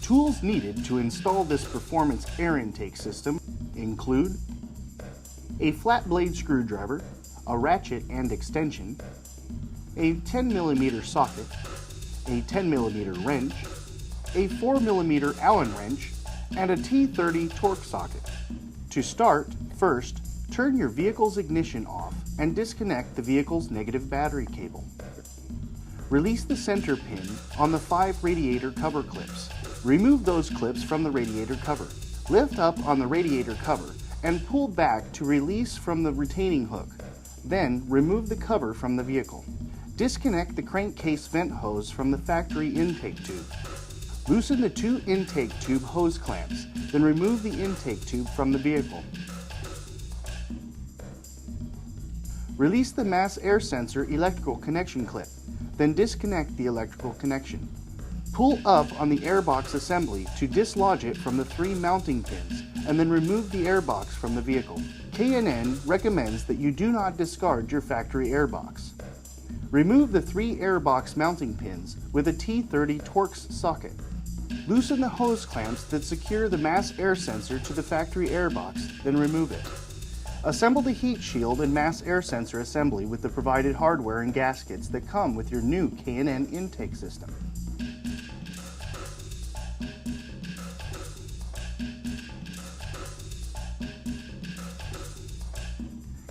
Tools needed to install this performance air intake system include a flat blade screwdriver, a ratchet and extension, a 10mm socket, a 10mm wrench, a 4mm Allen wrench, and a T30 torque socket. To start, first, turn your vehicle's ignition off and disconnect the vehicle's negative battery cable. Release the center pin on the 5 radiator cover clips. Remove those clips from the radiator cover. Lift up on the radiator cover and pull back to release from the retaining hook. Then remove the cover from the vehicle. Disconnect the crankcase vent hose from the factory intake tube. Loosen the 2 intake tube hose clamps, then remove the intake tube from the vehicle. Release the mass air sensor electrical connection clip, then disconnect the electrical connection. Pull up on the airbox assembly to dislodge it from the 3 mounting pins, and then remove the airbox from the vehicle. K&N recommends that you do not discard your factory airbox. Remove the 3 airbox mounting pins with a T30 torque socket. Loosen the hose clamps that secure the mass air sensor to the factory airbox, then remove it. Assemble the heat shield and mass air sensor assembly with the provided hardware and gaskets that come with your new K&N intake system.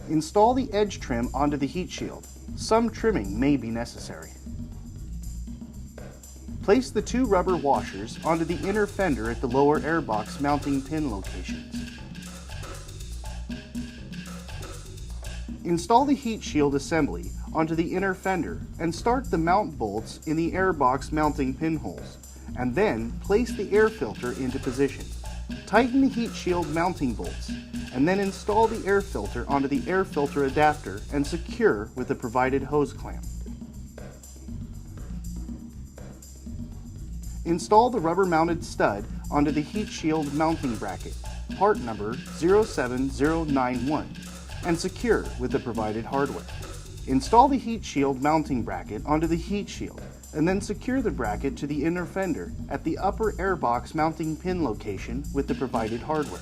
Install the edge trim onto the heat shield. Some trimming may be necessary. Place the 2 rubber washers onto the inner fender at the lower airbox mounting pin locations. Install the heat shield assembly onto the inner fender and start the mount bolts in the airbox mounting pinholes, and then place the air filter into position. Tighten the heat shield mounting bolts, and then install the air filter onto the air filter adapter and secure with the provided hose clamp. Install the rubber-mounted stud onto the heat shield mounting bracket, part number 07091, and secure with the provided hardware. Install the heat shield mounting bracket onto the heat shield, and then secure the bracket to the inner fender at the upper airbox mounting pin location with the provided hardware.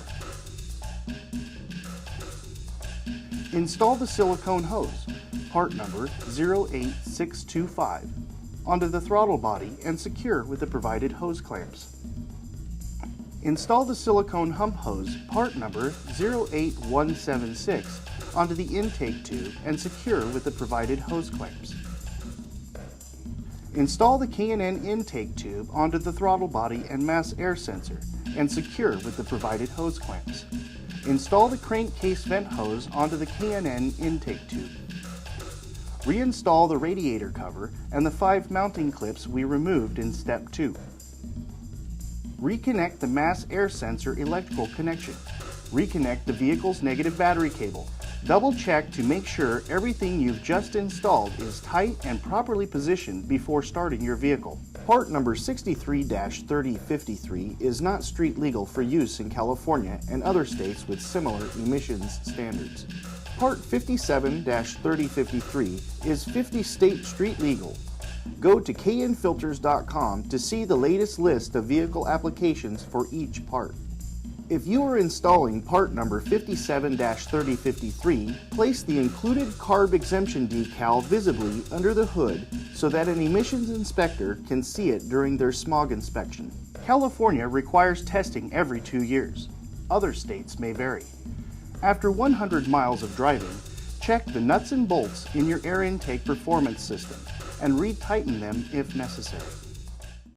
Install the silicone hose, part number 08625, onto the throttle body and secure with the provided hose clamps. Install the silicone hump hose, part number 08176, onto the intake tube and secure with the provided hose clamps. Install the K&N intake tube onto the throttle body and mass air sensor and secure with the provided hose clamps. Install the crankcase vent hose onto the K&N intake tube. Reinstall the radiator cover and the 5 mounting clips we removed in step 2. Reconnect the mass air sensor electrical connection. Reconnect the vehicle's negative battery cable. Double check to make sure everything you've just installed is tight and properly positioned before starting your vehicle. Part number 63-3053 is not street legal for use in California and other states with similar emissions standards. Part 57-3053 is 50 state street legal. Go to knfilters.com to see the latest list of vehicle applications for each part. If you are installing part number 57-3053, place the included CARB exemption decal visibly under the hood so that an emissions inspector can see it during their smog inspection. California requires testing every 2 years. Other states may vary. After 100 miles of driving, check the nuts and bolts in your air intake performance system and retighten them if necessary.